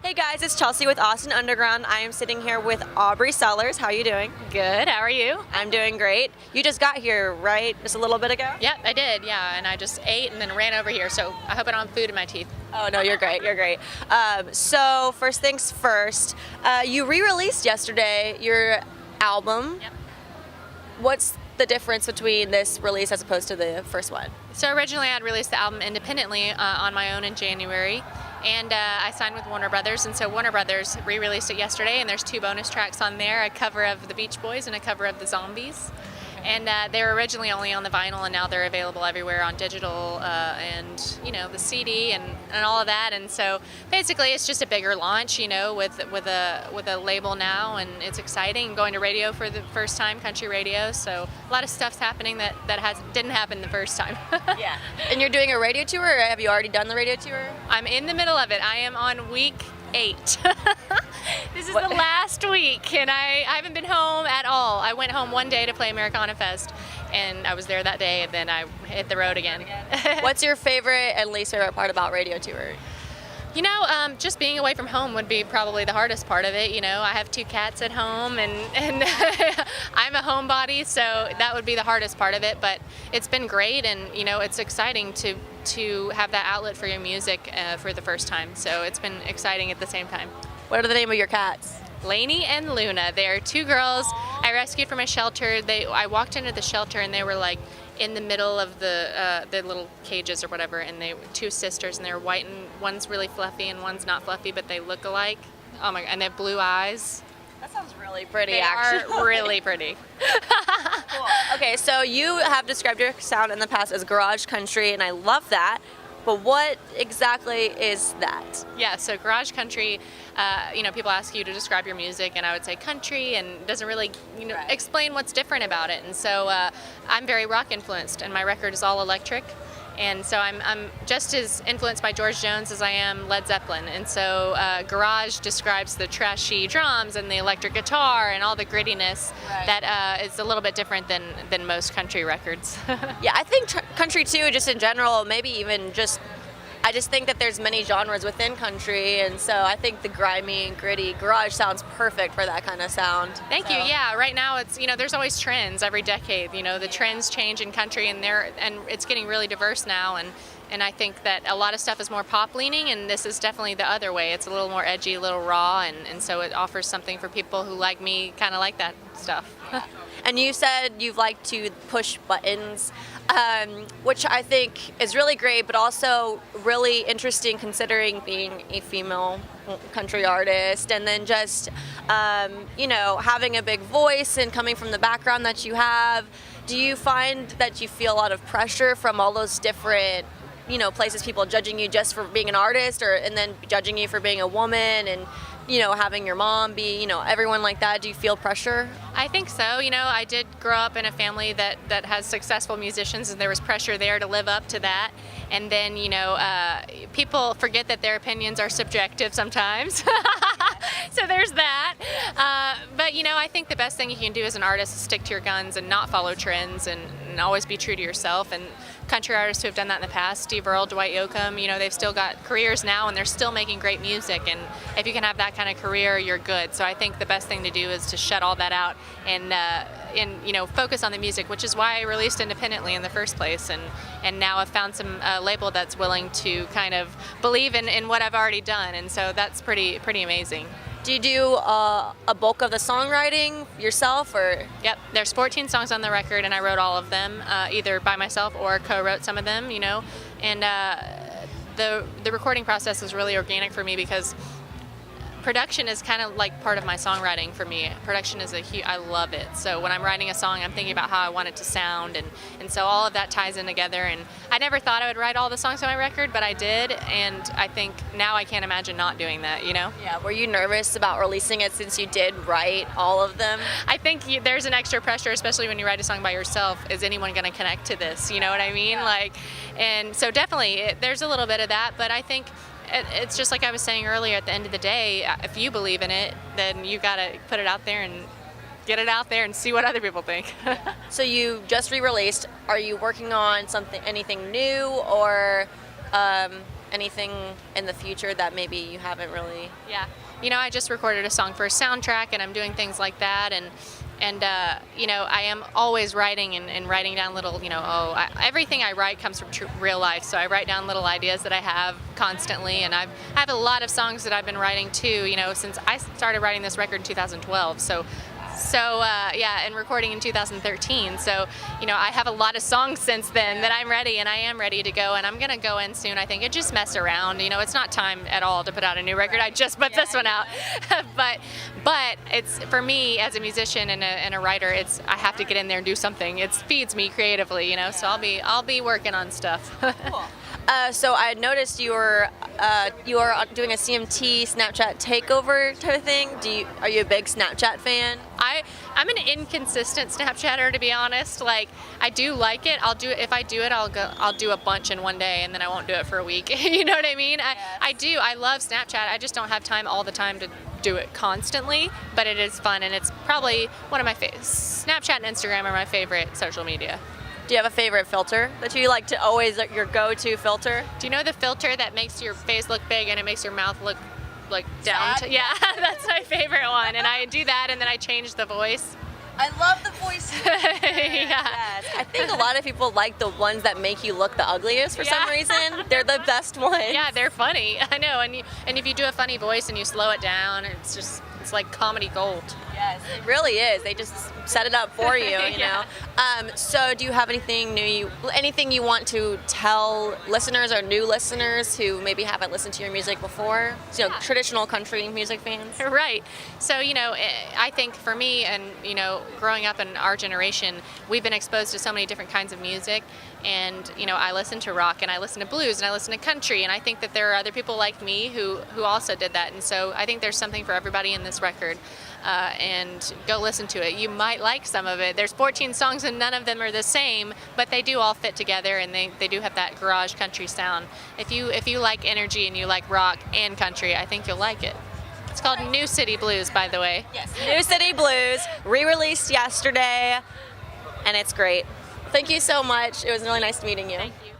Hey guys, it's Chelsea with Austin Underground. I am sitting here with Aubrie Sellers. How are you doing? Good, how are you? I'm doing great. You just got here, right? Just a little bit ago? Yep, I did, yeah, and I just ate and then ran over here, so I hope I don't have food in my teeth. Oh no, you're great, you're great. So first things first, you re-released yesterday your album. Yep. What's the difference between this release as opposed to the first one? So originally I'd released the album independently on my own in January, and I signed with Warner Brothers, and so Warner Brothers re-released it yesterday, and there's 2 bonus tracks on there, a cover of the Beach Boys and a cover of the Zombies. And they were originally only on the vinyl, and now they're available everywhere on digital and, you know, the CD and all of that. And so basically it's just a bigger launch, you know, with a label now, and it's exciting. Going to radio for the first time, country radio. So a lot of stuff's happening that didn't happen the first time. Yeah. And you're doing a radio tour, or have you already done the radio tour? I'm in the middle of it. I am on week 8. This is the last week, and I haven't been home at all. I went home one day to play Americana Fest, and I was there that day, and then I hit the road again. What's your favorite and least favorite part about radio tour? You know, just being away from home would be probably the hardest part of it. You know, I have 2 cats at home, and I'm a homebody, so that would be the hardest part of it. But it's been great, and you know, it's exciting to have that outlet for your music for the first time. So it's been exciting at the same time. What are the name of your cats? Lainey and Luna. They are 2 girls I rescued from a shelter. I walked into the shelter, and they were like in the middle of the little cages or whatever, and they were 2 sisters, and they're white, and one's really fluffy and one's not fluffy, but they look alike. Oh my god, and they have blue eyes. That sounds really pretty, They actually. are really pretty. Cool. Okay, so you have described your sound in the past as garage country, and I love that. But what exactly is that? Yeah, so garage country, you know, people ask you to describe your music, and I would say country, and it doesn't really, you know, Right. explain what's different about it. And so I'm very rock influenced, and my record is all electric. And so I'm just as influenced by George Jones as I am Led Zeppelin. And so garage describes the trashy drums and the electric guitar and all the grittiness that is a little bit different than most country records. Yeah, I think country too, just in general, maybe even just, I just think that there's many genres within country, and so I think the grimy and gritty garage sounds perfect for that kind of sound. Thank you. Yeah, right now it's, you know, there's always trends every decade. You know, the trends change in country, and it's getting really diverse now, and I think that a lot of stuff is more pop leaning, and this is definitely the other way. It's a little more edgy, a little raw, and so it offers something for people who like me, kind of like that stuff. And you said you've liked to push buttons, which I think is really great, but also really interesting considering being a female country artist, and then just, you know, having a big voice and coming from the background that you have. Do you find that you feel a lot of pressure from all those different, you know, places, people judging you just for being an artist, and then judging you for being a woman, and, you know, having your mom be, you know, everyone like that? Do you feel pressure? I think so. You know, I did grow up in a family that has successful musicians, and there was pressure there to live up to that. And then, you know, people forget that their opinions are subjective sometimes. So there's that. But, you know, I think the best thing you can do as an artist is stick to your guns and not follow trends, and always be true to yourself. And country artists who have done that in the past, Steve Earle, Dwight Yoakam, you know, they've still got careers now, and they're still making great music. And if you can have that kind of career, you're good. So I think the best thing to do is to shut all that out and you know, focus on the music, which is why I released independently in the first place. And now I've found some label that's willing to kind of believe in what I've already done. And so that's pretty amazing. Do you do a bulk of the songwriting yourself, or? Yep, there's 14 songs on the record, and I wrote all of them, either by myself or co-wrote some of them, you know. And the recording process is really organic for me, because production is kind of like part of my songwriting for me. Production is I love it. So when I'm writing a song, I'm thinking about how I want it to sound, and so all of that ties in together. And I never thought I would write all the songs on my record, but I did, and I think now I can't imagine not doing that, you know? Yeah, were you nervous about releasing it since you did write all of them? I think there's an extra pressure, especially when you write a song by yourself. Is anyone going to connect to this? You know what I mean? Yeah. And so definitely there's a little bit of that, but I think it's just like I was saying earlier, at the end of the day, if you believe in it, then you got to put it out there and get it out there and see what other people think. So you just re-released. Are you working on anything new, or anything in the future that maybe you haven't really? Yeah. I just recorded a song for a soundtrack, and I'm doing things like that, and I am always writing and writing down little, everything I write comes from real life. So I write down little ideas that I have constantly, and I have a lot of songs that I've been writing too, since I started writing this record in 2012. And recording in 2013. So, I have a lot of songs since then that I'm ready, and I am ready to go, and I'm going to go in soon, I think, and just mess around. It's not time at all to put out a new record. I just put this one out. but it's, for me, as a musician and a writer, I have to get in there and do something. It feeds me creatively, so I'll be working on stuff. Cool. So I noticed you were doing a CMT Snapchat takeover type of thing. Are you a big Snapchat fan? I'm an inconsistent Snapchatter, to be honest. Like, I do like it. If I do it, I'll do a bunch in one day, and then I won't do it for a week. You know what I mean? Yes. I do. I love Snapchat. I just don't have time all the time to do it constantly, but it is fun, and it's probably one of my Snapchat and Instagram are my favorite social media. Do you have a favorite filter that you like to always, your go-to filter? Do you know the filter that makes your face look big and it makes your mouth look like down? Yeah, that's my favorite one. And I do that, and then I change the voice. I love the voice. Yeah. Yes. I think a lot of people like the ones that make you look the ugliest for some reason. They're the best ones. Yeah, they're funny. I know. And if you do a funny voice and you slow it down, it's like comedy gold. Yes, it really is. They just set it up for you, you know. So do you have anything you want to tell listeners or new listeners who maybe haven't listened to your music before? So, traditional country music fans? Right. So, I think for me and, growing up in our generation, we've been exposed to so many different kinds of music. And, I listen to rock, and I listen to blues, and I listen to country, and I think that there are other people like me who also did that. And so I think there's something for everybody in this record. And go listen to it. You might like some of it. There's 14 songs, and none of them are the same, but they do all fit together, and they do have that garage country sound. If you like energy and you like rock and country, I think you'll like it. It's called New City Blues, by the way. Yes, New City Blues, re-released yesterday, and it's great. Thank you so much. It was really nice meeting you. Thank you.